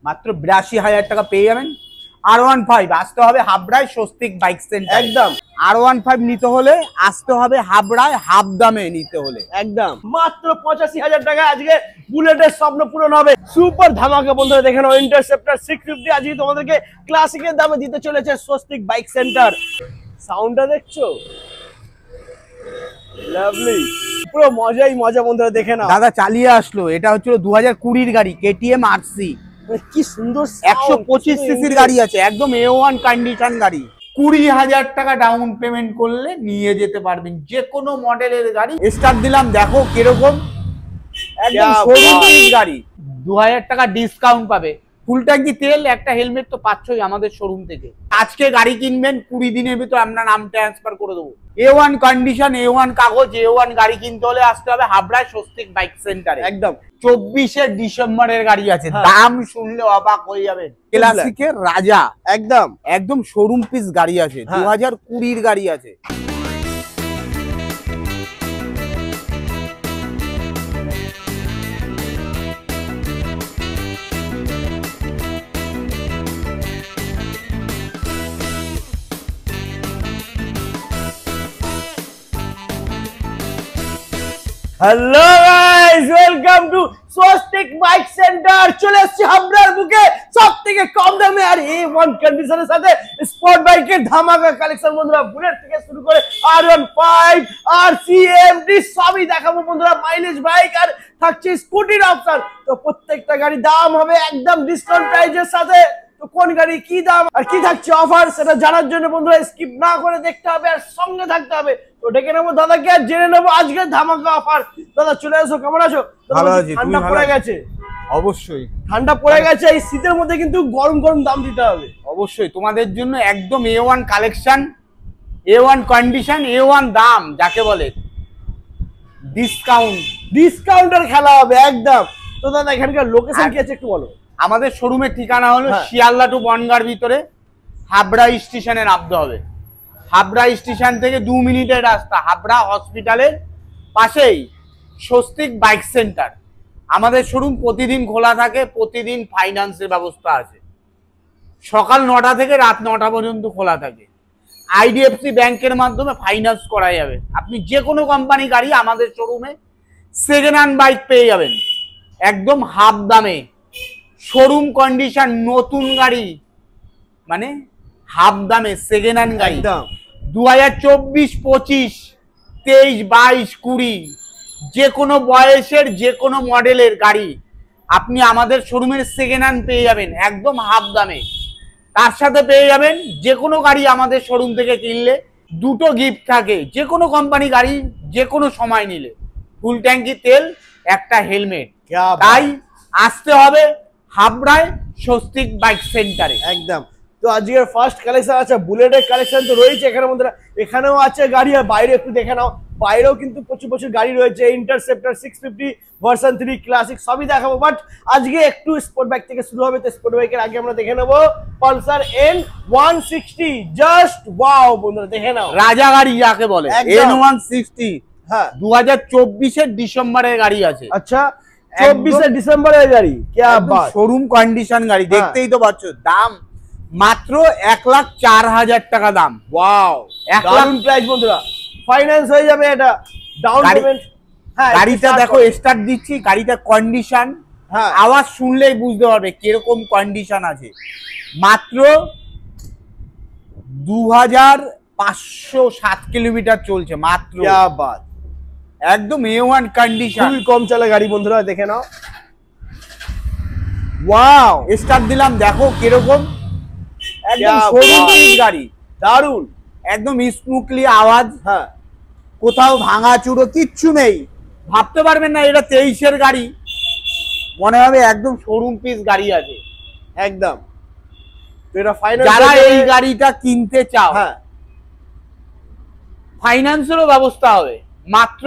মাত্র ৮২,০০০ টাকা পেয়ে যাবেন। R15 আসতে হবে হাবড়ায় স্বস্তিক বাইক সেন্টার। একদম R15 নিতে হলে আসতে হবে হাবড়ায়, হাফ দামে নিতে হলে। একদম মাত্র ৮৫,০০০ টাকা আজকে বুলেটের স্বপ্ন পূরণ হবে। সুপার ধামাকা বন্ধুরা, দেখে নাও ইন্টারসেপ্টর 650 আজকে তোমাদেরকে ক্লাসিকের দামে দিতে চলেছে স্বস্তিক বাইক সেন্টার। সাউন্ডটা দেখছো, লাভলি, পুরো মজাই মজা বন্ধুরা, দেখে নাও। দাদা চালিয়ে আসলো, এটা হচ্ছিল 2020 গাড়ি KTM RC, কি সুন্দর 125 সিসির গাড়ি আছে, একদম A1 কন্ডিশন গাড়ি। 20,000 টাকা ডাউন পেমেন্ট করলে নিয়ে যেতে পারবেন যে কোনো মডেলের গাড়ি। স্টার্ট দিলাম, দেখো কিরকম, একদম শোরুম গাড়ি। 2,000 টাকা ডিসকাউন্ট পাবে, ফুল ট্যাঙ্কি তেল, একটা হেলমেট তো পাচ্ছই আমাদের শোরুম থেকে। আজকে গাড়ি কিনবেন, 20 দিনের ভিতর আমরা নাম ট্রান্সফার করে দেবো। A1 কন্ডিশন, A1 কাগজ, A1 গাড়ি কিনতে হলে আসতে হবে হাবড়ায় স্বস্তিক বাইক সেন্টারে। একদম 24শে ডিসেম্বরের গাড়ি আছে, দাম শুনলে অবাক হয়ে যাবেন। ক্লাসিকের রাজা, একদম একদম শোরুম পিস গাড়ি আছে, 2020 গাড়ি আছে। Hello guys, welcome to Swastik bike centre. চলে এসেছি হাবড়ার বুকে সবথেকে কম দামে আর A1 কন্ডিশনের সাথে স্পোর্ট বাইকের ধামাকা কালেকশন বন্ধুরা। বুলেট থেকে শুরু করে R15 RC MT সবই দেখাবো বন্ধুরা। মাইলেজ বাইক আর থাকছে স্কুটির অপশন। তো প্রত্যেকটা গাড়ির দাম হবে একদম ডিসকাউন্ট প্রাইসের সাথে। তো কোন গাড়ি কি দাম আর কি থাকছে অফার সেটা জানার জন্য বন্ধুরা স্কিপ না করে দেখতে হবে আর সঙ্গে থাকতে হবে। তো ডেকে নেবো দাদাকে আর জেনে নেবো আজকে ধামাকা অফার। দাদা চলে আসো, কেমন আছো? ঠান্ডা পড়ে গেছে, অবশ্যই ঠান্ডা পড়ে গেছে, এই শীতের মধ্যে কিন্তু গরম গরম দাম দিতে হবে। অবশ্যই তোমাদের জন্য একদম A1 collection, A1 condition, A1 দাম যাকে বলে, ডিসকাউন্টের খেলা হবে একদম। তো দাদা এখানকার লোকেশন কি আছে একটু বলো। আমাদের শোরুমের ঠিকানা হলো শিয়ালদা টু বনগাঁর ভিতরে, হাবড়া স্টেশনে নামতে হবে। হাবড়া স্টেশন থেকে 2 মিনিটের রাস্তা, হাবড়া হসপিটালের পাশেই স্বস্তিক বাইক সেন্টার। আমাদের শোরুম প্রতিদিন খোলা থাকে, প্রতিদিন ফাইন্যান্সের ব্যবস্থা আছে। সকাল 9টা থেকে রাত 9টা পর্যন্ত খোলা থাকে। IDFC ব্যাংকের মাধ্যমে ফাইন্যান্স করা যাবে। আপনি যে কোনো কোম্পানি গাড়ি আমাদের শোরুমে সেকেন্ড হ্যান্ড বাইক পেয়ে যাবেন একদম হাফ দামে। শোরুম কন্ডিশন নতুন গাড়ি, মানে হাফ দামে সেকেন্ড হ্যান্ড গাড়ি। 2024, 25, 23, 22, 20 যে কোনো বয়সের যে কোনো মডেলের গাড়ি আপনি আমাদের শোরুমের সেকেন্ড হ্যান্ড পেয়ে যাবেন একদম হাফ দামে। তার সাথে পেয়ে যাবেন যে কোনো গাড়ি আমাদের শোরুম থেকে কিনলে 2টো গিফট থাকে, যে কোনো কোম্পানি গাড়ি যে কোনো সময় নিলে, ফুল ট্যাঙ্কি তেল, একটা হেলমেট। তাই আসতে হবে হাবড়ায় স্বস্তিক বাইক সেন্টারে একদম। তো আজকের ফার্স্ট কালেকশন আছে বুলেটের কালেকশন তো রয়েছে এখানে বন্ধুরা। এখানেও আছে গাড়ি আর বাইরে একটু দেখে নাও, বাইরেও কিন্তু প্রচুর প্রচুর গাড়ি রয়েছে। ইন্টারসেপ্টর 650 ভার্সন 3 ক্লাসিক সবই দেখাবো, বাট আজকে একটু স্পোর্ট বাইক থেকে শুরু হবে। তো স্পোর্ট বাইকের আগে আমরা দেখে নেবো পালসার N160। জাস্ট ওয়াও বন্ধুরা, দেখে নাও রাজা গাড়ি যাকে বলে, N160। হ্যাঁ 2024-এর ডিসেম্বরের গাড়ি আছে। আচ্ছা 24শে ডিসেম্বরের গাড়ি, क्या बात, শোরুম কন্ডিশন গাড়ি, দেখতেই তো পাচ্ছ। দাম মাত্র 1,04,000 টাকা দাম। ওয়াও, দারুণ প্রাইস বন্ধুরা। ফাইন্যান্স হয়ে যাবে এটা, ডাউন পেমেন্ট। হ্যাঁ গাড়িটা দেখো স্টার্ট দিচ্ছি, গাড়িটা কন্ডিশন, হ্যাঁ আওয়াজ শুনলেই বুঝতে পারবে কিরকম কন্ডিশন আছে। মাত্র 2,507 কিলোমিটার চলছে মাত্র। क्या बात, একদম A1 কন্ডিশন, খুবই কম চলা গাড়ি বন্ধুরা, দেখে নাও। ওয়াও, স্টার্ট দিলাম, দেখো কিরকম, একদম শোরুম গাড়ি, দারুণ, একদম স্মুথলি আওয়াজ। হ্যাঁ কোথাও ভাঙা চুরো কিচ্ছু নেই, ভাবতে পারবেন না এটা 23-এর গাড়ি, মনে হবে একদম শোরুম পিস গাড়ি আছে একদম। তো এটা ফাইনান্স, যারা এই গাড়িটা কিনতে চাও, হ্যাঁ ফাইন্যান্সেরও ব্যবস্থা হবে মাত্র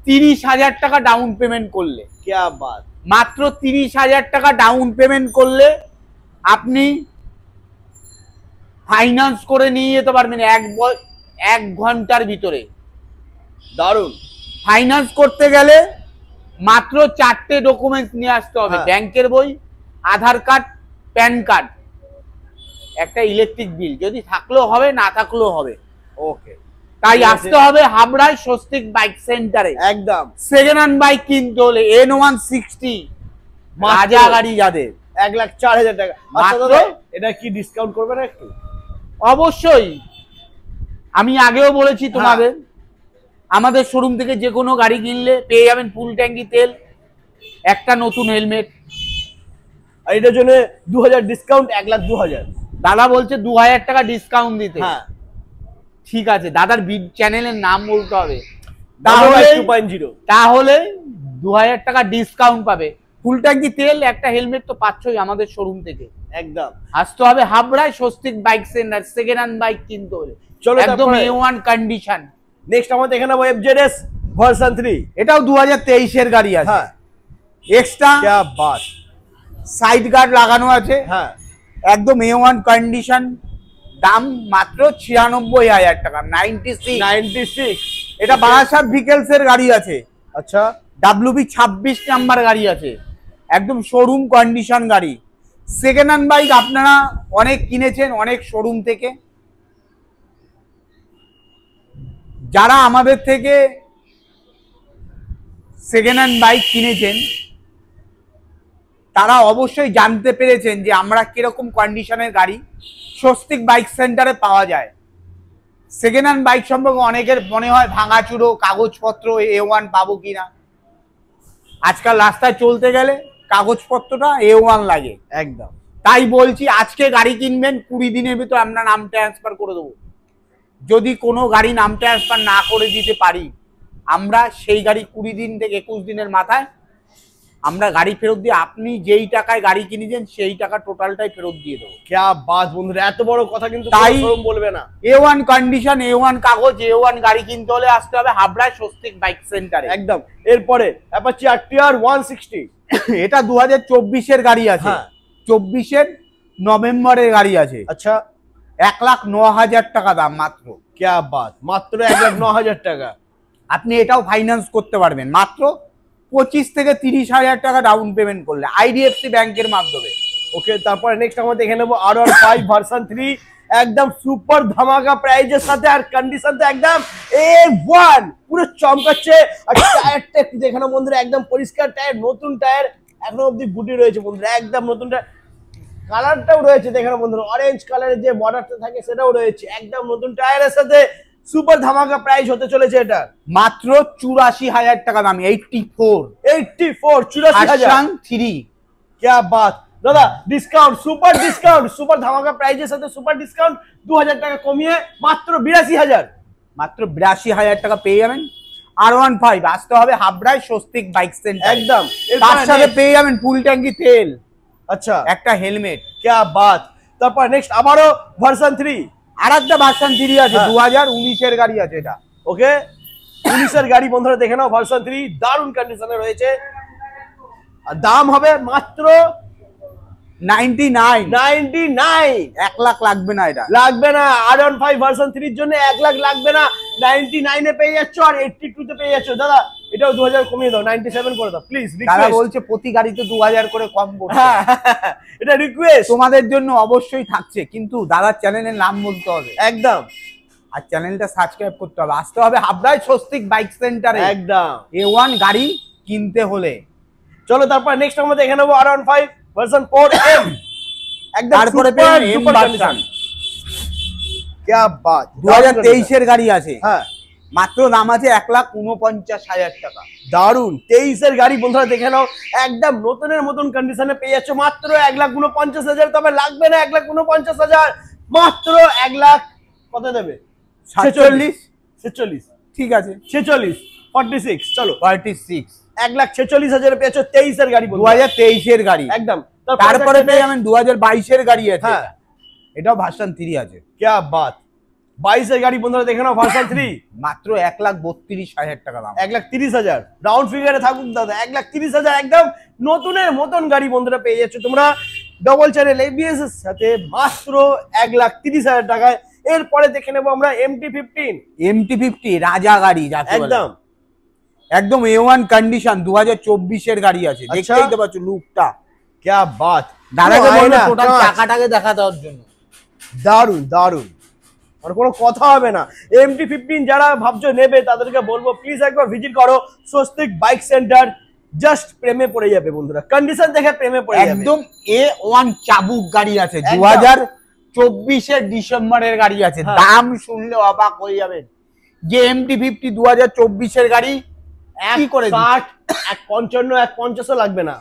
30,000 টাকা ডাউন পেমেন্ট করলে। क्या बात, মাত্র 30,000 টাকা ডাউন পেমেন্ট করলে আপনি ফাইন্যান্স করে নিয়ে যেতে পারবেন 1 ঘন্টার ভিতরে। দারুণ। ফাইন্যান্স করতে গেলে মাত্র 4টে ডকুমেন্টস নিয়ে আসতে হবে, ব্যাংকের বই, আধার কার্ড, প্যান কার্ড, একটা ইলেকট্রিক বিল, যদি থাকলেও হবে, না থাকলেও হবে। ওকে, তাই আসতে হবে হাবড়ায় স্বস্তিক বাইক সেন্টারে। একদম সেকেন্ড হ্যান্ড বাইক কিনতে হলে N160 রাজা গাড়ি যাদের 1,04,000 টাকা। আচ্ছা মাত্র দাদা, এটা কি ডিসকাউন্ট করবে না একটু? অবশ্যই। আমি আগেও বলেছি তোমাদের, আমাদের শোরুম থেকে যে কোনো গাড়ি কিনলে পেয়ে যাবেন ফুল ট্যাঙ্কি তেল, একটা নতুন হেলমেট। আর এটার জন্য 2,000 ডিসকাউন্ট, 1,02,000। দাদা বলছে 2,000 টাকা ডিসকাউন্ট দিতে। হ্যাঁ, ঠিক আছে, দাদার চ্যানেলের নাম বলতে হবে, তাহলে 2.0, তাহলে 2,000 টাকা ডিসকাউন্ট পাবে। ফুল ট্যাঙ্কি তেল, একটা হেলমেট তো পাচ্ছই আমাদের শোরুম থেকে। একদম আসতে হবে হাবড়ায় Swastik bike centre, second hand bike কিনতে হলে চলো একদম তারপরে A1 কন্ডিশন। নেক্সট আমরা দেখে নেবো FZS ভার্সন 3। এটাও 2023 এর গাড়ি আছে। হ্যাঁ, এক্সট্রা क्या बात। সাইড গার্ড লাগানো আছে, হ্যাঁ, একদম A1 কন্ডিশন। দাম মাত্র 96,000 টাকা, 96। এটা বারাসাত ভিকেলস এর গাড়ি আছে। আচ্ছা, WB 26 নাম্বার গাড়ি আছে, একদম শোরুম কন্ডিশন গাড়ি। সেকেন্ড হ্যান্ড বাইক আপনারা অনেক কিনেছেন অনেক শোরুম থেকে। যারা আমাদের থেকে সেকেন্ড হ্যান্ড বাইক কিনেছেন তারা অবশ্যই জানতে পেরেছেন যে আমরা কিরকম কন্ডিশনের গাড়ি স্বস্তিক বাইক সেন্টারে পাওয়া যায়। সেকেন্ড হ্যান্ড বাইক সম্পর্কে অনেকের মনে হয় ভাঙাচুরো কাগজপত্র A1 পাবো কিনা। আজকাল রাস্তায় চলতে গেলে কাগজপত্রটা A1 লাগে। একদম তাই বলছি, আজকে গাড়ি কিনবেন 20 দিনের ভিতর আমরা নাম ট্রান্সফার করে দেবো। যদি কোনো গাড়ি নাম ট্রান্সফার না করে দিতে পারি, আমরা সেই গাড়ি 20 দিন থেকে 21 দিনের মাথায় আমরা গাড়ি ফেরত দিয়ে আপনি যেই টাকায় গাড়ি কিনেছেন সেই টাকা টোটালটাই ফেরত দিয়ে দেবো। क्या बात বন্ধুরা, এত বড় কথা কিন্তু তাই শোরুম বলবে না। A1 কন্ডিশন, A1 কাগজ, A1 গাড়ি কিনতে হলে আসতে হবে হাবড়ায় স্বস্তিক বাইক সেন্টারে। একদম। এরপরে অ্যাপাচি RTR 160। এটা 2024 এর গাড়ি আছে। হ্যাঁ, 24 এর নভেম্বরের গাড়ি আছে। আচ্ছা, 1,09,000 টাকা দাম মাত্র। क्या बात, মাত্র 1,09,000 টাকা। আপনি এটাও ফাইন্যান্স করতে পারবেন মাত্র 25 থেকে 30,000 টাকা ডাউন পেমেন্ট করলে IDFC ব্যাংকের মাধ্যমে। ওকে, তারপরে নেক্সট আমরা দেখে নেবো R15 ভার্সন 3, একদম সুপার ধামাকা প্রাইজের সাথে আর কন্ডিশন তো একদম A1 পুরো চমকাচ্ছে। আর টায়ারটা একটু দেখে নাও বন্ধুরা, একদম পরিষ্কার টায়ার, নতুন টায়ার, এখনো অবধি গুটি রয়েছে বন্ধুরা, একদম নতুন টায়ার। কালারটাও রয়েছে দেখে নাও বন্ধুরা, অরেঞ্জ কালারের যে বর্ডারটা থাকে সেটাও রয়েছে, একদম নতুন টায়ারের সাথে সুপার ধামাকা প্রাইস হতে চলেছে এটা মাত্র 84,000 টাকা দাম। 84 84,000। 3। क्या बात দাদা, ডিসকাউন্ট, সুপার ধামাকা প্রাইজের সাথে সুপার ডিসকাউন্ট 2,000 টাকা কমিয়ে মাত্র 82,000। মাত্র 82,000 টাকা পেয়ে যাবেন। R15 আসতে হবে হাবড়ায় স্বস্তিক বাইক সেন্টার। একদম। তার সাথে পেয়ে যাবেন ফুল ট্যাঙ্কি তেল, আচ্ছা, একটা হেলমেট। क्या बात। তারপর নেক্সট আবারও ভার্সন 3। আর একটা ভার্সন 3 আছে, হ্যাঁ। 2019 এর গাড়ি আছে এটা। ওকে, 19 এর গাড়ি বন্ধুরা দেখে নাও, ভার্সন 3 দারুণ কন্ডিশনে রয়েছে। আর দাম হবে মাত্র 99। 1 লাখ লাগবে না, এটা লাগবে না। R15 ভার্সন 3 এর জন্য 1 লাখ লাগবে না, 99 এ পেয়ে যাচ্ছ আর 82 তে পেয়ে যাচ্ছ। দাদা এটাও 2,000 কমিয়ে দাও, 97 করে দাও প্লিজ। তারা বলছে প্রতি গাড়িতে 2,000 করে কম করতে। এটা রিকোয়েস্ট তোমাদের জন্য অবশ্যই থাকছে, কিন্তু দাদার চ্যানেলের নাম বলতে হবে একদম, আর চ্যানেলটা সাবস্ক্রাইব করতে হবে। আসতে হবে হাবড়ায় স্বস্তিক বাইক সেন্টারে একদম। A1 গাড়ি কিনতে হলে। চলো তারপর নেক্সট আমরা দেখে নেবো R15 ভার্সন 4M, একদম তারপরে super M super version. Condition. क्या बात, 2023 এর গাড়ি আছে। হ্যাঁ, মাত্র দাম আছে 1,49,000 টাকা। দারুন 23 এর গাড়ি বন্ধুরা দেখে নাও, একদম নতুনের মতন কন্ডিশনে পেয়ে যাচ্ছ মাত্র 1,49,000। তবে লাগবে না 1,49,000, মাত্র 1 লাখ কত দেবে? 46। ঠিক আছে, 46 চলো 46। 1,46,000 পেয়েছ 23 এর গাড়ি বন্ধুরা, 2023 এর গাড়ি। একদম। তারপরে পেয়ে যাবেন 2022 এর গাড়ি আছে। হ্যাঁ, এটাও ভার্সন 3 আছে। क्या बात, 22 এর গাড়ি বন্ধুরা দেখে নাও, ভার্সন 3 মাত্র 1,32,000 টাকা দাম। 1,30,000 রাউন্ড ফিগারে থাকুক দাদা, 1,30,000 একদম নতুনের মতন গাড়ি বন্ধুরা পেয়ে যাচ্ছ তোমরা ডবল চ্যানেল ABS এর সাথে মাত্র 1,30,000 টাকায়। এরপরে দেখে নেবো আমরা MT-15। MT-50 রাজা গাড়ি যাকে বলে। একদম একদম A1 কন্ডিশন, 2024 এর গাড়ি আছে। আচ্ছা। দেখতেই তো পাচ্ছ লুকটা। क्या बात, দাদাকে বলবে আয়না, টোটাল কাঁচ। চাকাটাকে দেখা দেওয়ার জন্য। দারুন দারুন, আর কোনো কথা হবে না। MT-15 যারা ভাবছো নেবে তাদেরকে বলবো প্লিজ একবার ভিজিট করো স্বস্তিক বাইক সেন্টার। জাস্ট প্রেমে পড়ে যাবে বন্ধুরা, কন্ডিশন দেখে প্রেমে পড়ে যাবে। একদম A1 চাবুক গাড়ি আছে, একদম। 2024 ডিসেম্বরের গাড়ি আছে। হ্যাঁ। দাম শুনলে অবাক হয়ে যাবেন যে MT-50 2024 গাড়ি কি করে 60, 155, 150 লাগবে না,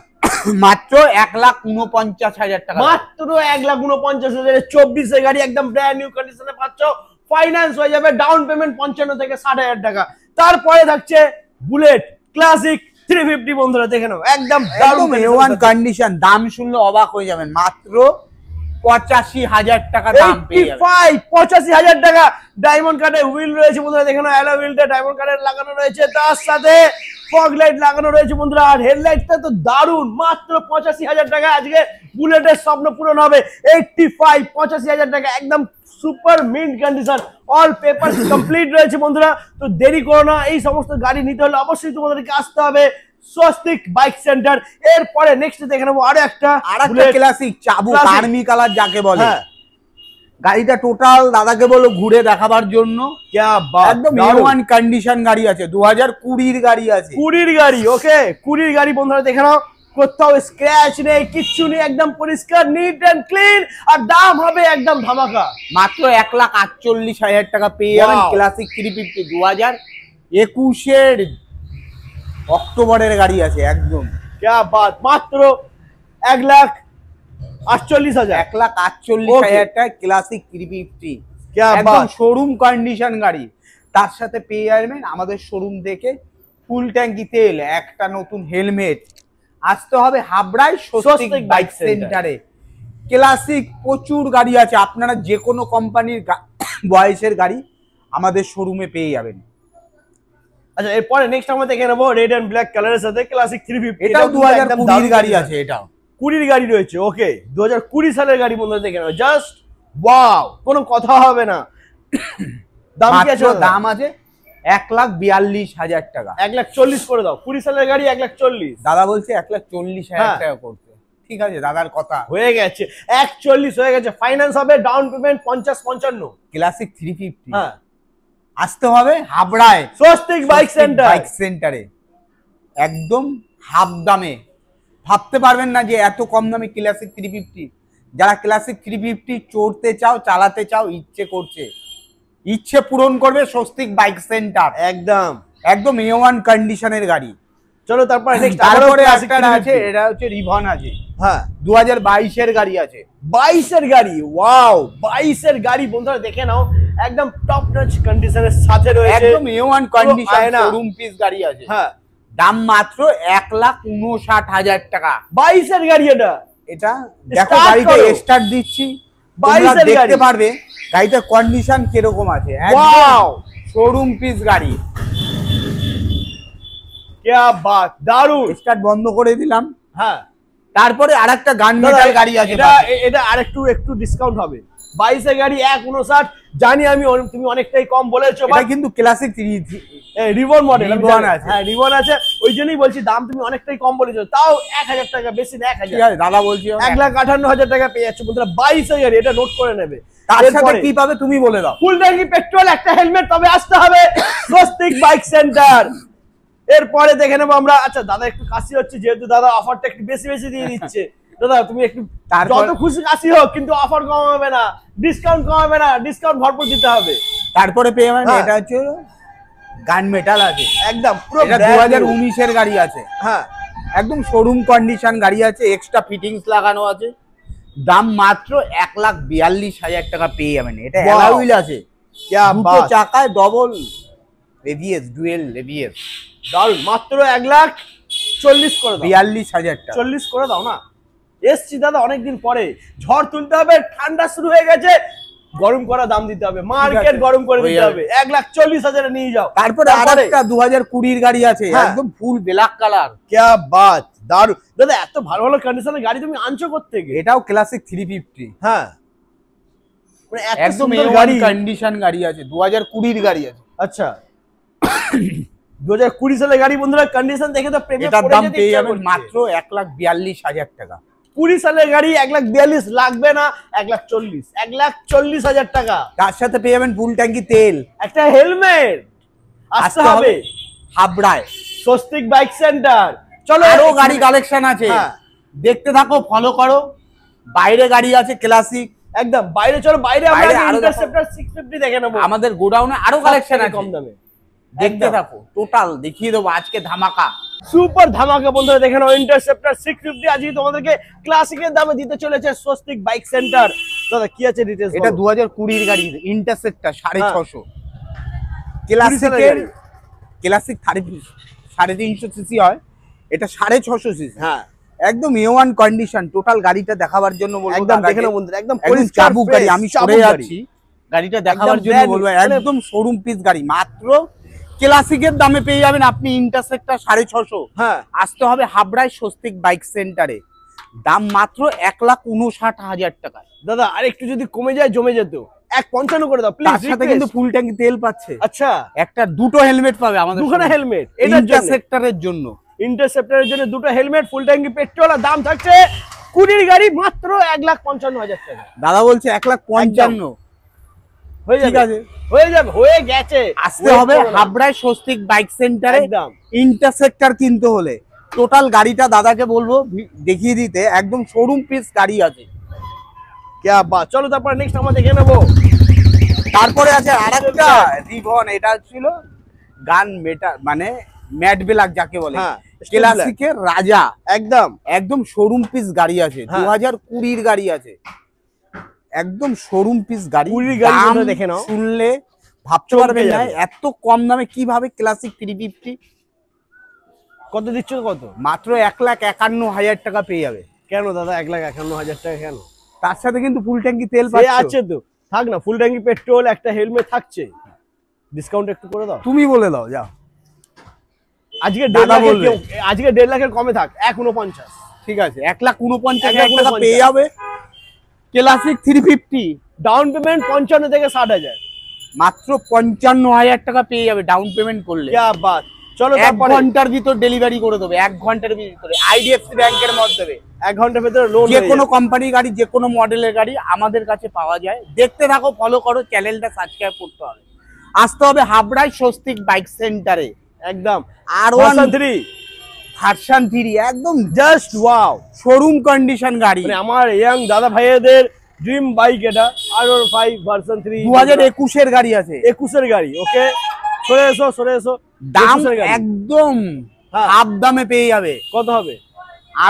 মাত্র 1,49,000 টাকা। মাত্র 1,49,000 24 গাড়ি, একদম ব্র্যান্ড নিউ কন্ডিশনে পাচ্ছ। ফাইন্যান্স হয়ে যাবে, ডাউন পেমেন্ট 55 থেকে 60,000 টাকা। তারপরে থাকছে বুলেট ক্লাসিক 350 বন্ধুরা, দেখে নাও একদম একদম A1 কন্ডিশন, দাম শুনলে অবাক হয়ে যাবেন, মাত্র 85,000 টাকা দাম পেয়ে যাবেন। 85,000 টাকা। ডায়মন্ড কাটের হুইল রয়েছে বন্ধুরা, দেখে নাও অ্যালয় হুইলটা ডায়মন্ড কাটের লাগানো রয়েছে, তার সাথে ফগ লাইট লাগানো রয়েছে বন্ধুরা, আর হেডলাইটটা তো দারুন। মাত্র 85,000 টাকা আজকে বুলেটের স্বপ্ন পূরণ হবে। 85,000 টাকা, একদম super mint condition, all paper complete রয়েছে বন্ধুরা। তো দেরি করো না, এই সমস্ত গাড়ি নিতে হলে অবশ্যই তোমাদেরকে আসতে হবে স্বস্তিক বাইক সেন্টার। এরপরে নেক্সট দেখে নেবো আরো একটা ক্লাসিক চাবুক Classic। আর্মি কালার যাকে বলে। হ্যাঁ। গাড়িটা টোটাল দাদাকে বলো ঘুরে দেখাবার জন্য। क्या बात, একদম দারুণ। A1 কন্ডিশন গাড়ি আছে, 2020 গাড়ি আছে। 20 গাড়ি, ওকে 20 গাড়ি বন্ধুরা, দেখে নাও কোথাও স্ক্র্যাচ নেই, কিচ্ছু নেই, একদম পরিষ্কার নিট এন্ড ক্লিন, আর দাম হবে একদম ধামাকা। মাত্র 1,48,000 টাকা পেয়ে যাবেন Wow। ক্লাসিক 350 2021 অক্টোবরের গাড়ি আছে একদম। क्या बात, মাত্র 1,48,000। 1,48,000 টাকা ক্লাসিক 350, क्या একদম बात। শোরুম কন্ডিশন গাড়ি। তার সাথে পেয়ে যাবেন আমাদের শোরুম থেকে ফুল ট্যাঙ্কি তেল, একটা নতুন হেলমেট। আসতে হবে হাবড়ায় Swastik Swastik bike bike centre. সেন্টারে। ক্লাসিক প্রচুর গাড়ি আছে, আপনারা যে কোনো কোম্পানির বয়সের গাড়ি আমাদের শোরুমে পেয়ে যাবেন। আচ্ছা, এরপরে নেক্সট আমরা দেখে নেবো রেড এন্ড ব্ল্যাক কালারের সাথে ক্লাসিক 350। এটাও 2020 গাড়ি আছে, এটাও 20 গাড়ি রয়েছে, ওকে 2020 সালের গাড়ি বন্ধুরা, দেখে নাও জাস্ট ওয়াও, কোনো কথা হবে না। দাম কি আছে? মাত্র দাম আছে 1,42,000 টাকা। 1,40,000 করে দাও, 20 সালের গাড়ি 1,40,000 দাদা বলছে 1,40,000 হ্যাঁ। টাকা করতে। ঠিক আছে, দাদার কথা হয়ে গেছে, 1,40,000 হয়ে গেছে। ফাইন্যান্স হবে, ডাউন পেমেন্ট 50-55। ক্লাসিক 350 হ্যাঁ, আসতে হবে হাবড়ায় স্বস্তিক বাইক সেন্টার। বাইক সেন্টারে, একদম হাফ দামে। ভাবতে পারবেন না যে এত কম দামে ক্লাসিক 350। যারা ক্লাসিক 350 চড়তে চাও, চালাতে চাও, ইচ্ছে করছে, ইচ্ছে পূরণ করবে স্বস্তিক বাইক সেন্টার। একদম একদম A1 কন্ডিশনের গাড়ি। চলো তারপরে নেক্সট তারপরে একটা আছে, এটা হচ্ছে রিভন আছে, হ্যাঁ 2022 গাড়ি আছে। 22 গাড়ি, ওয়াও 22 গাড়ি বন্ধুরা, দেখে নাও একদম টপ টাচ কন্ডিশনের সাথে রয়েছে, একদম A1 কন্ডিশন আয়না। শোরুম পিস গাড়ি আছে। হ্যাঁ দাম মাত্র 1,59,000 টাকা। 22 গাড়ি এটা। এটা দেখো Start গাড়িটা করো। স্টার্ট দিচ্ছি, 22 তোমরা দেখতে গাড়ি। পারবে গাড়িটার কন্ডিশন কিরকম আছে। ওয়াও, শোরুম পিস গাড়ি। क्या बात, দারুন। স্টার্ট বন্ধ করে দিলাম। হ্যাঁ, তারপরে আরেকটা গান দাদা, মেটাল গাড়ি আছে। এটা আরেকটু ডিসকাউন্ট হবে। 22 গাড়ি 1,59, জানি আমি তুমি অনেকটাই কম বলেছো, এটা কিন্তু ক্লাসিক রিবন মডেল Ribbon আছে। হ্যাঁ রিবন আছে, ওই জন্যই বলছি দাম তুমি অনেকটাই কম বলেছো, তাও 1,000 টাকা বেশি না, 1,000। ঠিক আছে, দাদা বলছি 1,58,000 টাকা পেয়ে যাচ্ছে বন্ধুরা। 22 গাড়ি, এটা নোট করে নেবে। তার সাথে এরপরে কি পাবে তুমি বলে দাও। ফুল ট্যাঙ্কি পেট্রোল, একটা হেলমেট, তবে আসতে হবে স্বস্তিক বাইক সেন্টার। এরপরে দেখে নেবো আমরা। আচ্ছা দাদা একটু কাশি হচ্ছে, যেহেতু দাদা অফারটা একটু বেশি বেশি দিয়ে দিচ্ছে। দাদা তুমি একটু যত খুশি কাশি হোক, কিন্তু অফার কম হবে না, ডিসকাউন্ট কম হবে না, ডিসকাউন্ট ভরপুর দিতে হবে। তারপরে পেয়ে যাবেন হ্যাঁ। এটা হচ্ছে গান মেটাল আছে, একদম পুরো এটা 2019 গাড়ি আছে। হ্যাঁ, একদম শোরুম কন্ডিশন গাড়ি আছে, এক্সট্রা ফিটিংস লাগানো আছে। দাম মাত্র 1,42,000 টাকা পেয়ে যাবেন। এটা Wow। অ্যালয় হুইল আছে, क्या দুটো बात, চাকায় ডবল এবিএস, ডুয়েল এবিএস। দারুন। মাত্র 1,40,000 করে দাও, 42,000 টাকা। 40 করে দাও না। এসছি দাদা অনেকদিন পরে, ঝড় তুলতে হবে, ঠান্ডা শুরু হয়ে গেছে, গরম করা দাম দিতে হবে, মার্কেট গরম করে দিতে হবে। 1,40,000 নিয়ে যাও। তারপরে আরেকটা 2020 গাড়ি আছে, হ্যাঁ। একদম ফুল ব্ল্যাক কালার। क्या बात, দারুন। দাদা এত ভালো ভালো কন্ডিশনের গাড়ি তুমি আনছো কোত্থেকে? এটাও ক্লাসিক 350, হ্যাঁ, মানে এত একদম সুন্দর A1 গাড়ি। কন্ডিশন গাড়ি আছে, 2020 গাড়ি আছে। আচ্ছা 2020 সালের গাড়ি বন্ধুরা, কন্ডিশন দেখে তো প্রেমে এটার পড়ে দাম যেতে পেয়ে ইচ্ছা যাবেন করছে। মাত্র 1,42,000 টাকা। 20 সালের গাড়ি 1,42,000 লাগবে না, 1,40,000, 1,40,000 টাকা। তার সাথে পেয়ে যাবেন ফুল ট্যাঙ্কি তেল, একটা হেলমেট। আসতে হবে হাবড়ায় স্বস্তিক বাইক সেন্টার। চলো আরো গাড়ি কালেকশন আছে, দেখতে থাকো, ফলো করো। বাইরে গাড়ি আছে ক্লাসিক, একদম বাইরে। চলো বাইরে আমরা বাইরে আরো ইন্টারসেপ্টর 650 দেখে নেবো, আমাদের গোডাউনে আরো কালেকশন আছে কম দামে। দেখতে থাকো, টোটাল দেখিয়ে দেবো আজকে ধামাকা, সুপার ধামাকা বন্ধুরা। দেখে নাও ইন্টারসেপ্টর 650 আজকে তোমাদেরকে ক্লাসিকের দামে দিতে চলেছে স্বস্তিক বাইক সেন্টার। দাদা কি আছে ডিটেইলস? এটা 2020 এর গাড়ি, ইন্টারসেপ্টর 650, ক্লাসিক 350 সিসি হয়, এটা 650 সিসি। হ্যাঁ একদম A1 কন্ডিশন। টোটাল গাড়িটা দেখাবার জন্য বলবো, একদম দেখে নাও বন্ধুরা, একদম পরিষ্কার চাবুক গাড়ি। আমি সরে যাচ্ছি, গাড়িটা দেখাবার জন্য বলবো, একদম শোরুম পিস গাড়ি। মাত্র ক্লাসিকের দামে পেয়ে যাবেন আপনি ইন্টারসেপ্টর 650। হ্যাঁ, আসতে হবে হাবড়ায় স্বস্তিক বাইক সেন্টারে, দাম মাত্র 1,59,000 টাকা। দাদা আর একটু যদি কমে যায় জমে যেত, 1,55 করে দাও প্লিজ। তার সাথে কিন্তু ফুল ট্যাঙ্কি তেল পাচ্ছে। আচ্ছা, একটা দুটো হেলমেট পাবে আমাদের, দুখানা হেলমেট ইন্টারসেপ্টরের জন্য। ইন্টারসেপ্টরের জন্য দুটো হেলমেট, ফুল ট্যাঙ্কি পেট্রোল। আর দাম থাকছে 20 গাড়ি মাত্র 1,55,000 টাকা। দাদা বলছে 1,55,000। হয়ে ঠিক আছে, হয়ে যাবে, হয়ে গেছে। আসতে হবে হাবড়ায় স্বস্তিক বাইক সেন্টারে। একদম ইন্টারসেপ্টর কিনতে হলে টোটাল গাড়িটা দাদাকে বলবো দেখিয়ে দিতে, একদম শোরুম পিস গাড়ি আছে। क्या बात। চলো তারপর নেক্সট আমরা দেখে নেব। তারপরে আছে আরেকটা রিভন, এটা ছিল গান মেটা মানে ম্যাট ব্ল্যাক যাকে বলে, ক্লাসিকের রাজা। একদম একদম শোরুম পিস গাড়ি আছে, 2020 এর গাড়ি আছে, একদম শোরুম পিস গাড়ি। 20 গাড়ি দেখে নাও, শুনলে ভাবতে পারবেন না এত কম দামে কিভাবে ক্লাসিক 350। কত দিচ্ছ? কত? মাত্র 1,51,000 টাকা পেয়ে যাবে। কেন দাদা 1,51,000 টাকা কেন? তার সাথে কিন্তু ফুল ট্যাঙ্কি তেল আছে তো, থাক না, ফুল ট্যাঙ্কি পেট্রোল, একটা হেলমেট থাকছে। ডিসকাউন্ট একটু করে দাও, তুমি বলে দাও। যাও আজকে 1,50,000 লাখের কমে থাক, 1,49,000। ঠিক আছে, 1,49,000 টাকা পেয়ে যাবে ক্লাসিক 350। ডাউন পেমেন্ট 55 থেকে 60,000। মাত্র 55,000 টাকা পেয়ে যাবে ডাউন পেমেন্ট করলে। क्या बात। চলো 1 ঘন্টার ভিতর ডেলিভারি করে দেবে, 1 ঘন্টার ভিতরে IDFC ব্যাংকের মাধ্যমে। 1 ঘন্টার ভিতরে লোন। যে কোনো কোম্পানির গাড়ি, যে কোনো মডেলের গাড়ি আমাদের কাছে পাওয়া যায়। দেখতে থাকো, ফলো করো, চ্যানেলটা সাবস্ক্রাইব করতে হবে। আসতে হবে হাবড়ায় স্বস্তিক বাইক সেন্টারে। একদম R1 ভার্সন 3 একদম জাস্ট ওয়াও, শোরুম কন্ডিশন গাড়ি। মানে আমার ইয়াং দাদা ভাইদের ড্রিম বাইক এটা। R15 ভার্সন 3 2021 এর গাড়ি আছে, 21 এর গাড়ি। ওকে, সরে এসো। দাম একদম হাফ দামে পেয়ে যাবে। কত হবে?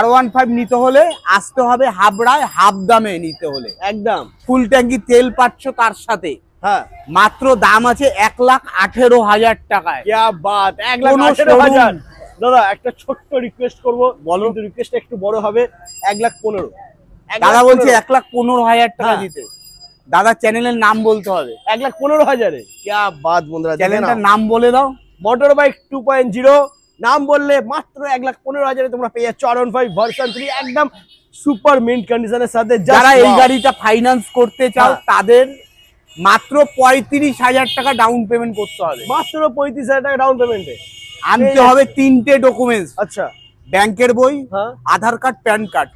R15 নিতে হলে আসতে হবে হাবড়ায়, হাফ দামে নিতে হলে। একদম ফুল ট্যাঙ্কি তেল পাচ্ছ তার সাথে। হ্যাঁ, মাত্র দাম আছে 1,18,000 টাকায়। क्या बात। 1,18,000। দাদা একটা ছোট্ট রিকোয়েস্ট করবো, বলো, কিন্তু রিকোয়েস্ট একটু বড় হবে। 1,15,000। দাদা বলছে 1,15,000 টাকা দিতে। দাদা চ্যানেলের নাম বলতে হবে। 1,15,000। क्या बात বন্ধুরা, চ্যানেলটার নাম বলে দাও। মোটর বাইক 2.0 নাম বললে মাত্র 1,15,000 তোমরা পেয়ে যাচ্ছ R15 ভার্সন 3 একদম সুপার মিন্ট কন্ডিশনের সাথে। যারা এই গাড়িটা ফাইন্যান্স করতে চাও তাদের মাত্র 35,000 টাকা ডাউন পেমেন্ট করতে হবে। মাত্র 35,000 টাকা ডাউন পেমেন্টে আনতে হবে 3টে ডকুমেন্টস। আচ্ছা, ব্যাংকের বই, আধার কার্ড, প্যান কার্ড,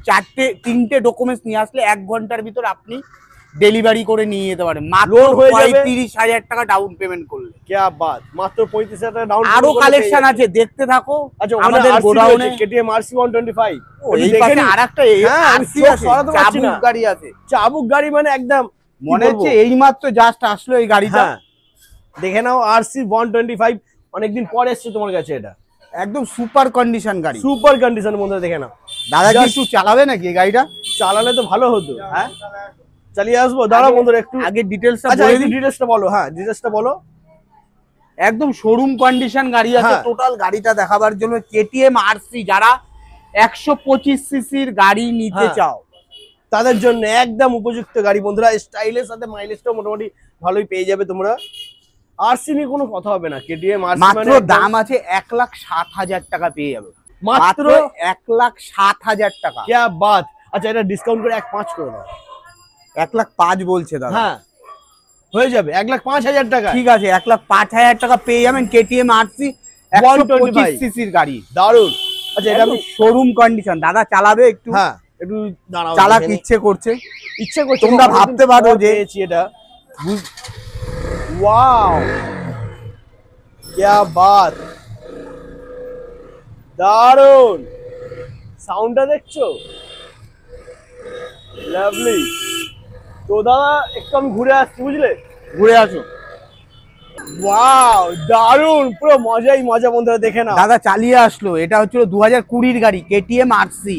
3টে ডকুমেন্টস নিয়ে আসলে 1 ঘন্টার ভিতর আপনি ডেলিভারি করে নিয়ে যেতে পারেন। মাত্র 35,000 টাকা ডাউন পেমেন্ট করলে। क्या बात। মাত্র 35,000 টাকা ডাউন। আরো কালেকশন আছে, দেখতে থাকো। আচ্ছা, আমাদের গোডাউনে KTM RC 125। এই পাশে আরেকটা RC আছে, চাবুক গাড়ি আছে। চাবুক গাড়ি মানে একদম মনে হচ্ছে এইমাত্র জাস্ট আসলো এই গাড়িটা। দেখে নাও RC 125, অনেকদিন পরে এসেছে তোমার কাছে। এটা একদম সুপার কন্ডিশন গাড়ি, সুপার কন্ডিশন বন্ধুরা দেখে নাও। দাদা কি একটু চালাবে নাকি এই গাড়িটা? চালালে তো ভালো হতো। হ্যাঁ, চালিয়ে আসবো। দাঁড়াও বন্ধুরা একটু আগে ডিটেইলসটা বলে দিই। ডিটেইলসটা বলো। হ্যাঁ, ডিটেইলসটা বলো। একদম শোরুম কন্ডিশন গাড়ি আছে। টোটাল গাড়িটা দেখাবার জন্য KTM RC যারা 125 সিসির গাড়ি নিতে চাও তাদের জন্য একদম উপযুক্ত গাড়ি বন্ধুরা। স্টাইলের সাথে মাইলেজটাও মোটামুটি ভালোই পেয়ে যাবে তোমরা। RC নিয়ে কোনো কথা হবে না। KTM RC মাত্র দাম আছে 1,07,000 টাকা পেয়ে যাবে। মাত্র 1,07,000 টাকা। क्या बात। আচ্ছা, এটা ডিসকাউন্ট করে 1,5 করে দাও। 1,05,000 বলছে দাদা। হ্যাঁ, হয়ে যাবে 1,05,000 টাকা। ঠিক আছে, 1,05,000 টাকা পেয়ে যাবেন KTM RC 125 সিসির গাড়ি। দারুন। আচ্ছা, এটা আমি শোরুম কন্ডিশন। দাদা চালাবে একটু। হ্যাঁ, একটু দাঁড়াও, চালাক দেখে নি। ইচ্ছে করছে। ইচ্ছে করছে, তোমরা ভাবতে পারো যে এটা ওয়াও क्या बात, দারুন সাউন্ডটা দেখছো, লাভলি। তো দাদা একটু আমি ঘুরে আসছি, বুঝলে? ঘুরে আসো। ওয়াও দারুন, পুরো মজাই মজা বন্ধুরা, দেখে না দাদা চালিয়ে আসলো, এটা হচ্ছিল 2020 গাড়ি কেটিএম আরসি,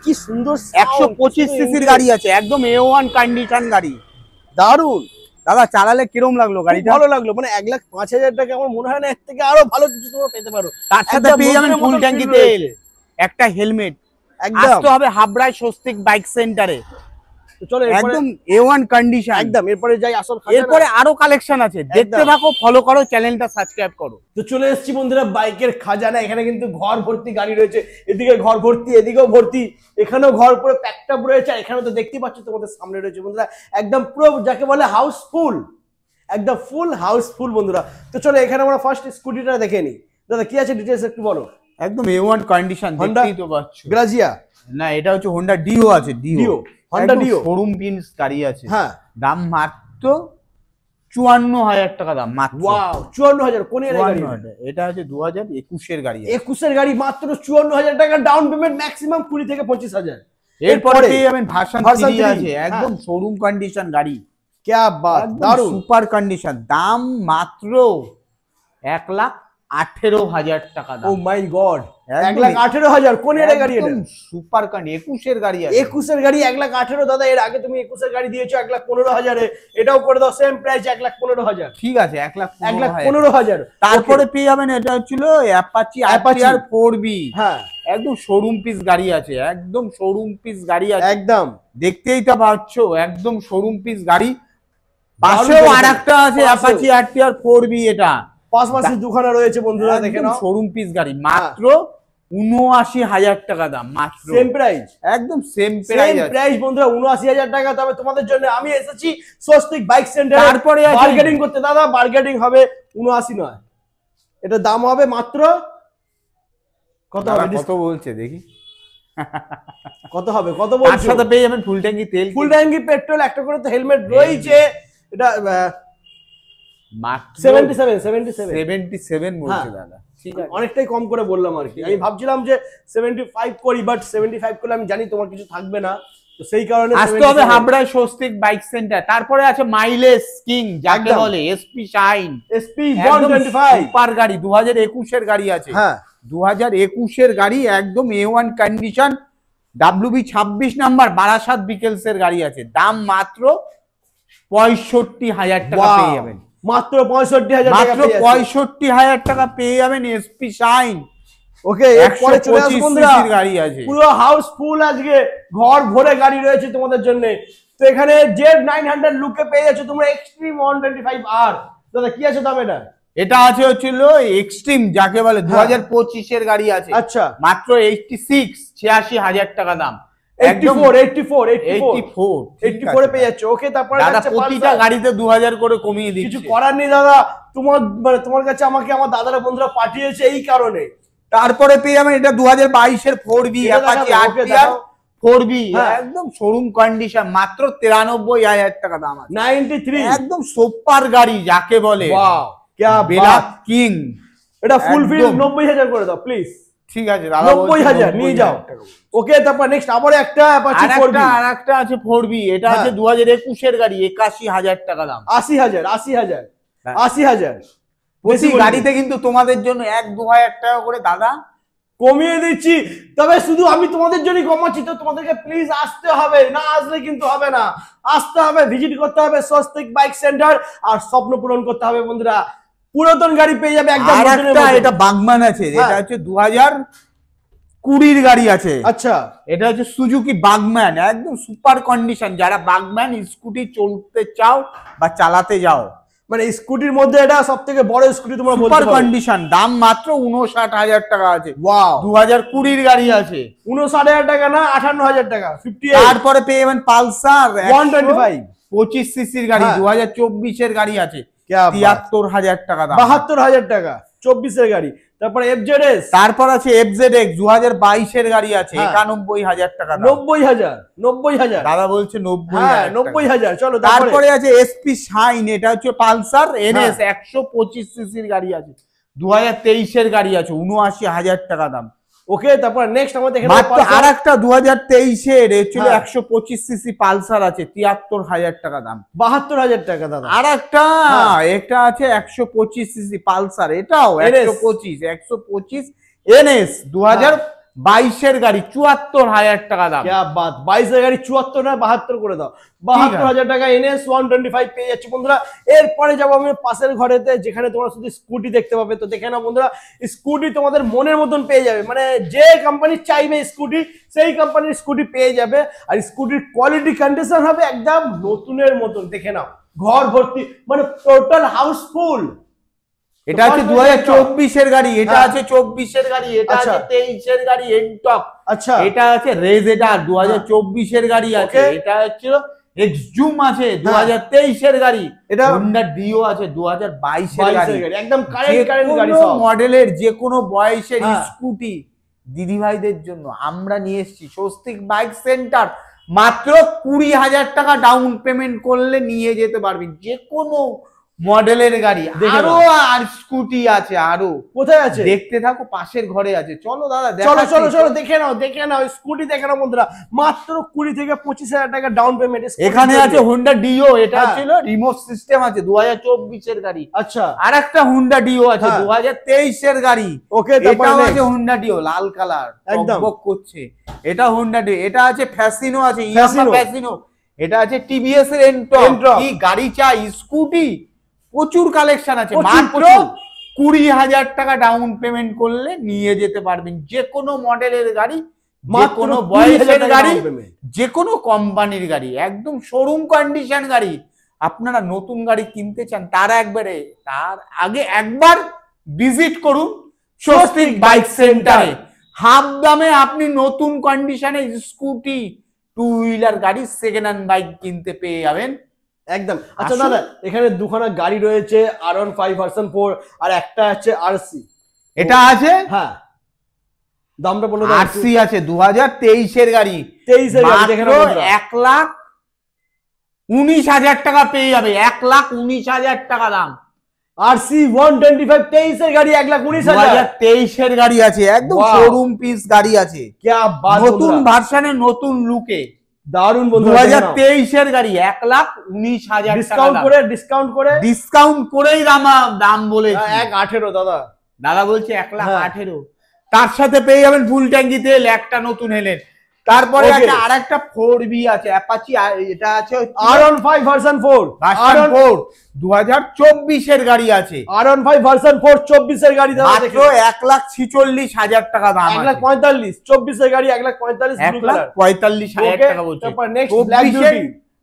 কি সুন্দর 125 সিসির গাড়ি আছে, একদম A1 কন্ডিশন গাড়ি। দারুন দাদা চালালে কিরম লাগলো খুব গাড়িটা? ভালো লাগলো, মানে 1,05,000 টাকা আমার মনে হয় না এর থেকে আরো ভালো কিছু তোমরা পেতে পারো। তার সাথে একদম পেয়ে যাবেন নতুনের ফুল মতো ট্যাঙ্কি feel তেল, রয়েছে। একটা হেলমেট। একদম। আসতে হবে হাবড়ায় স্বস্তিক বাইক সেন্টারে, তো চলো এরপরে একদম A1 কন্ডিশন। একদম এরপরে যাই আসল খাজানা। এরপরে আরো কালেকশন আছে, দেখতে থাকো, ফলো করো, চ্যানেলটা সাবস্ক্রাইব করো। তো চলে এসেছি বন্ধুরা বাইকের খাজানা। এখানে কিন্তু ঘর ভর্তি গাড়ি রয়েছে, এদিকে ঘর ভর্তি, এদিকেও ভর্তি, এখানেও ঘর পুরো প্যাকটাপ রয়েছে। এখানে তো দেখতে পাচ্ছ তোমাদের সামনে রয়েছে বন্ধুরা, একদম পুরো যাকে বলে হাউসফুল, একদম ফুল হাউসফুল বন্ধুরা। তো চলো এখানে আমরা ফার্স্ট স্কুটিটা দেখে নিই। দাদা কি আছে ডিটেইলস একটু বলো। একদম A1 কন্ডিশন, Honda দেখতেই তো পাচ্ছ। গ্রাজিয়া না, এটা হচ্ছে হোন্ডা ডিও আছে, ডিও, Honda Dio। শোরুম পিনস গাড়ি আছে। হ্যাঁ দাম মাত্র 54,000 টাকা দাম মাত্র। ওয়াও 54,000 কোন এর গাড়ি? 54,000। এটা হচ্ছে 2021 গাড়ি আছে। 21 গাড়ি, মাত্র 54,000 টাকা ডাউন পেমেন্ট, ম্যাক্সিমাম 20 থেকে 25,000। এরপরে পেয়ে যাবেন ভার্সন Version 3 3, আছে, একদম শোরুম কন্ডিশন গাড়ি, क्या बात, দারুন। সুপার কন্ডিশন, দাম মাত্র 1,18,000 টাকা ও দাম। মাই গড, একদম 1,18,000 কোন এর গাড়ি এটা? সুপার কন্ডিশন 21 গাড়ি আছে। 21 গাড়ি 1,18,000। দাদা এর আগে তুমি 21 গাড়ি দিয়েছো 1,15,000 এ, এটাও করে দাও সেম প্রাইস 1,15,000। ঠিক আছে, 1,15,000। 1,15,000। তারপরে পেয়ে যাবেন এটা হচ্ছিল অ্যাপাচি Apache আর 4B, হ্যাঁ একদম শোরুম পিস গাড়ি আছে, একদম শোরুম পিস গাড়ি আছে, একদম দেখতেই তো পাচ্ছ, একদম শোরুম পিস গাড়ি। পাশেও আরেকটা আছে অ্যাপাচি আর 4B, এটা পাশাপাশি দুখানা রয়েছে বন্ধুরা, দেখে নাও শোরুম পিস গাড়ি, মাত্র 79,000 টাকা দাম, মাত্র সেম প্রাইস, একদম সেম সেম প্রাইস বন্ধুরা 79,000 টাকা। তবে তোমাদের জন্য আমি এসেছি স্বস্তিক বাইক সেন্টারে, তারপরে আছে বার্গেনিং করতে। দাদা বার্গেনিং হবে 79 নয়, এটা দাম হবে মাত্র কত হবে? কত বলছে দেখি, কত হবে, কত তার বলছো? সাথে পেয়ে যাবেন ফুল ট্যাঙ্কি তেল, ফুল ট্যাঙ্কি পেট্রোল, একটা করে তো হেলমেট রয়েছে। এটা মাত্র 77 বলছে দাদা। ঠিক আছে, অনেকটাই কম করে বললাম আর কি। আমি ভাবছিলাম যে 75 করি, বাট 75 করলে আমি জানি তোমার কিছু থাকবে না, তো সেই কারণে আসতে হবে হাবড়ায় স্বস্তিক বাইক সেন্টার। তারপরে আছে মাইলেজ কিং, যাকে বলে এসপি শাইন, SP 125 সুপার গাড়ি, 2021 এর গাড়ি আছে। হ্যাঁ 2021 এর গাড়ি, একদম A1 condition, WB 26 number, Barasat বিকেলস এর গাড়ি আছে, দাম মাত্র 65,000 টাকা পেয়ে যাবেন, মাত্র 65,000 টাকা মাত্র 65,000 টাকা পেয়ে যাবেন এসপি শাইন। ওকে এরপরে চলে আসুন বন্ধুরা, গাড়ি আছে, পুরো হাউসফুল, আজকে ঘর ভরে গাড়ি রয়েছে তোমাদের জন্য। তো এখানে Z900 লুকে পেয়ে যাচ্ছ তোমরা এক্সট্রিম 125R। দাদা কি আছে দাম এটা? এটা আছে হচ্ছিল এক্সট্রিম, যাকে বলে 2025 এর গাড়ি আছে, আচ্ছা মাত্র 86,000 টাকা দাম, 84 এ পেয়ে যাচ্ছ। ওকে তারপরে দাদা যাচ্ছে প্রতিটা Pulsar। গাড়িতে 2,000 করে কমিয়ে কিছু দিচ্ছে। করার নেই দাদা, তোমার মানে তোমার কাছে আমাকে আমার দাদারা বন্ধুরা পাঠিয়েছে এই কারণে। তারপরে পেয়ে যাবেন এটা 2022 এর 4B এটা অ্যাপাচি দেখাবো, ওকে RTR দেখাও। 4B, হ্যাঁ। একদম শোরুম কন্ডিশন, মাত্র 93,000 টাকা দাম আছে, 93 একদম সুপার গাড়ি যাকে বলে, ওয়াও क्या বেলাত बात। কিং। এটা ফুল ফিল একদম। 90,000 করে দাও প্লিজ, ঠিক আছে দাদা, 90,000 নিয়ে যাও। ওকে তারপর নেক্সট আবার একটা অ্যাপাচি 4B, আরেকটা আছে 4B, এটা হ্যাঁ। আছে 2021 এর গাড়ি, 81,000 টাকা দাম। 80,000 প্রতি গাড়িতে কিন্তু তোমাদের জন্য 1-2,000 টাকা করে দাদা কমিয়ে দিচ্ছি। তবে শুধু আমি তোমাদের জন্যই কমাচ্ছি, তো তোমাদেরকে প্লিজ আসতে হবে, না আসলে কিন্তু হবে না। আসতে হবে, ভিজিট করতে হবে স্বস্তিক বাইক সেন্টার, আর স্বপ্ন পূরণ করতে হবে বন্ধুরা। পুরাতন গাড়ি পেয়ে যাবে একদম নতুনের আরেকটা, মতো। এটা বাগমান আছে, হ্যাঁ। এটা হচ্ছে 2020 গাড়ি আছে, আচ্ছা এটা হচ্ছে সুজুকি বাগম্যান, একদম সুপার কন্ডিশন। যারা বাগম্যান স্কুটি চলতে চাও বা চালাতে যাও, মানে স্কুটির মধ্যে এটা সব থেকে বড় স্কুটি তোমরা বলতে সুপার পারো। কন্ডিশন, দাম মাত্র 59,000 টাকা আছে। ওয়াও 2020 গাড়ি আছে, 59,000 টাকা না 58,000 টাকা 58। তারপরে পেয়ে যাবেন পালসার 125 25 সিসির গাড়ি, হ্যাঁ। 2024 এর গাড়ি আছে, क्या बात। 73,000 টাকা দাম। 72,000 টাকা 24 এর গাড়ি। তারপরে FZS, তারপর আছে FZX 2022 এর গাড়ি আছে, হ্যাঁ। 91,000 টাকা দাম। 90,000 দাদা বলছে 90,000 হ্যাঁ টাকা। 90,000। চলো তারপরে আছে SP শাইন, এটা হচ্ছে পালসার NS 125 সিসির গাড়ি আছে, 2023 এর গাড়ি আছে, 79,000 টাকা দাম। ওকে, তারপর নেক্সট আমরা দেখে মাত্র আরেকটা 2023 এর অ্যাকচুয়ালি হ্যাঁ। 125 সিসি পালসার আছে, 73,000 টাকা দাম। 72,000 টাকা দাদা। আরেকটা হ্যাঁ। এটা আছে 125 সিসি পালসার, এটাও NS 125 NS 2022 এর গাড়ি, 74,000 টাকা দাম। क्या बात, 22 এর গাড়ি 74 না 72 করে দাও। 72,000 টাকা NS 125 পেয়ে যাচ্ছে বন্ধুরা। এরপরে যাবো আমি পাশের ঘরেতে, যেখানে তোমরা শুধু স্কুটি দেখতে পাবে। তো দেখে নাও বন্ধুরা, স্কুটি তোমাদের মনের মতন পেয়ে যাবে, মানে যে কোম্পানি চাইবে স্কুটি সেই কোম্পানির স্কুটি পেয়ে যাবে। আর স্কুটির কোয়ালিটি কন্ডিশন হবে একদম নতুনের মতন। দেখে নাও ঘর ভর্তি, মানে টোটাল হাউসফুল। এটা আছে 2024 এর গাড়ি, এটা হ্যাঁ। আছে 24 এর গাড়ি, এটা আচ্ছা। আছে 23 এর গাড়ি এনটক, আচ্ছা, এটা আছে রেজেডার 2024 এর গাড়ি আছে, Okay. এটা হচ্ছে এক্সজুম আছে 2023 এর গাড়ি, এটা হোন্ডা ডিও আছে 2022 এর 22 গাড়ি। এর গাড়ি, একদম কারেন্ট গাড়ি যে সব। কোনো মডেলের যে কোনো বয়সের হ্যাঁ। স্কুটি দিদিভাইদের জন্য আমরা নিয়ে এসেছি স্বস্তিক বাইক সেন্টার। মাত্র 20,000 টাকা ডাউন পেমেন্ট করলে নিয়ে যেতে পারবেন যে কোনো মডেলের গাড়ি। দেখে আরো নাও। আর স্কুটি আছে, আরো কোথায় আছে? দেখতে থাকো, পাশের ঘরে আছে। চলো দাদা চলো দেখাচ্ছি। চলো চলো দেখে নাও স্কুটি দেখে নাও বন্ধুরা। মাত্র 20 থেকে 25,000 টাকা ডাউন পেমেন্ট। এখানে আছে হোন্ডা ডিও, এটা হ্যাঁ। ছিল রিমোট সিস্টেম আছে 2024 এর গাড়ি। আচ্ছা, আর একটা হোন্ডা ডিও আছে হ্যাঁ। 2023 এর গাড়ি। ওকে, এটাও আছে হোন্ডা ডিও, লাল কালার একদম। বকবক করছে, এটা হোন্ডা ডিও। এটা আছে ফ্যাসিনো আছে, ফ্যাসিনো। ফ্যাসিনো। এটা আছে টিভিএস এর এন্টক। এন্টক। কি গাড়ি চাই, স্কুটি প্রচুর কালেকশন আছে। প্রচুর, মাত্র প্রচুর। 20,000 টাকা ডাউন পেমেন্ট করলে নিয়ে যেতে পারবেন যে কোনো মডেলের গাড়ি, যে মাত্র কোনো 20,000 বয়সের টাকা গাড়ি, down payment। যে কোনো কোম্পানির গাড়ি, একদম শোরুম কন্ডিশন গাড়ি। আপনারা নতুন গাড়ি কিনতে চান, তার আগে একবার ভিজিট করুন স্বস্তিক বাইক সেন্টারে। হাফ দামে আপনি নতুন কন্ডিশনে স্কুটি, টু হুইলার গাড়ি, সেকেন্ড হ্যান্ড বাইক কিনতে পেয়ে যাবেন একদম। আচ্ছা আসুন। দাদা, এখানে দুখানা গাড়ি রয়েছে, R15 ভার্সন 4 আর একটা আছে RC। এটা আছে, হ্যাঁ, দামটা বলে দাও। আরসি আছে 2023 এর গাড়ি, 23 এর গাড়ি দেখে মাত্র নাও বন্ধুরা। 1,19,000 টাকা পেয়ে যাবে, 1,19,000 টাকা দাম। RC 125 23 এর গাড়ি 1,19,000। 2023 এর গাড়ি আছে, একদম Wow. শোরুম পিস গাড়ি আছে, क्या बात নতুন বন্ধুরা, ভার্সনে নতুন লুকে। দারুণ বন্ধুরা। 2023 এর গাড়ি 1,19,000 টাকা ডিসকাউন্ট দাম। করে ডিসকাউন্ট করে ডিসকাউন্ট করেই দাম বলেছি। 1,18 দাদা। দাদা বলছে 1,18,000। তার সাথে পেয়ে যাবেন ফুল ট্যাঙ্কি তেল, একটা নতুন হেলেন। তারপরে Okay. আছে আরেকটা 4B আছে অ্যাপাচি, এটা আছে R15 ভার্সন 4 ভার্সন 4 2024 এর গাড়ি আছে, R15 ভার্সন 4 24 এর গাড়ি দাদা। মাত্র 1,46,000 টাকা দাম আছে। 1,45 24 এর গাড়ি 1,45 ব্লু কালার। 1,45,000 টাকা বলছে। তারপর নেক্সট ব্ল্যাক 24 বিউটি।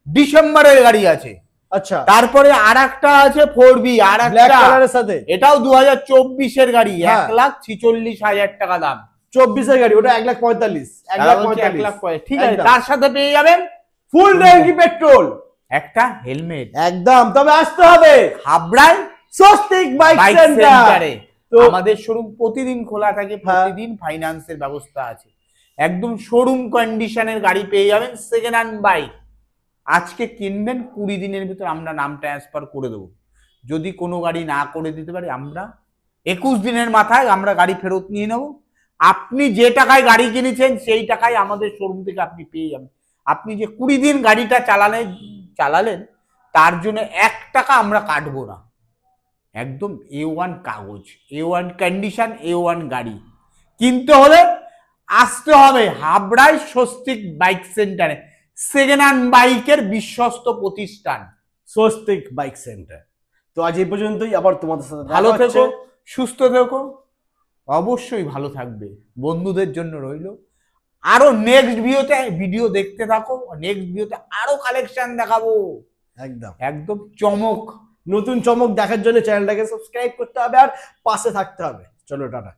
ডিসেম্বরের গাড়ি আছে। আচ্ছা, তারপরে আরেকটা আছে 4B, ব্ল্যাক আরেকটা কালারের সাথে এটাও 2024 এর গাড়ি, হ্যাঁ। 1,46,000 টাকা দাম। 24 এর গাড়ি, ওটা 1,45 দাদা বলছে 1,45,000 ঠিক আছে। তার সাথে পেয়ে যাবেন ফুল ট্যাঙ্কি পেট্রোল, একটা হেলমেট একদম। তবে আসতে হবে হাবড়ায় স্বস্তিক বাইক বাইক সেন্টার। সেন্টারে। তো আমাদের শোরুম প্রতিদিন খোলা থাকে, প্রতিদিন ফাইন্যান্সের ব্যবস্থা আছে। একদম শোরুম কন্ডিশনের গাড়ি পেয়ে যাবেন, সেকেন্ড হ্যান্ড বাইক। আজকে কিনবেন, 20 দিনের ভিতর আমরা নাম ট্রান্সফার করে দেবো। যদি কোনো গাড়ি না করে দিতে পারি, আমরা 21 দিনের মাথায় আমরা গাড়ি ফেরত নিয়ে নেব। আপনি যে টাকায় গাড়ি কিনেছেন সেই টাকায় আমাদের শোরুম থেকে আপনি পেয়ে যাবেন। আপনি যে 20 দিন গাড়িটা চালালেন তার জন্য 1 টাকা আমরা কাটবো না। একদম A1 কাগজ, A1 কন্ডিশন, A1 গাড়ি কিনতে হলে আসতে হবে হাবড়ায় স্বস্তিক বাইক সেন্টারে, সেকেন্ড হ্যান্ড বাইকের বিশ্বস্ত প্রতিষ্ঠান স্বস্তিক বাইক সেন্টার। তো আজ এই পর্যন্তই, আবার তোমাদের সাথে ভালো দেখা হচ্ছে। থেকো, সুস্থ থেকো, অবশ্যই ভালো থাকবে, বন্ধুদের জন্য রইল। আরো নেক্সট ভিডিও দেখতে থাকো, নেক্সট ভিডিওতে আরো কালেকশন দেখাবো, একদম একদম চমক। নতুন চমক দেখার জন্য চ্যানেলটাকে সাবস্ক্রাইব করতে হবে আর পাশে থাকতে হবে। চলো টাটা।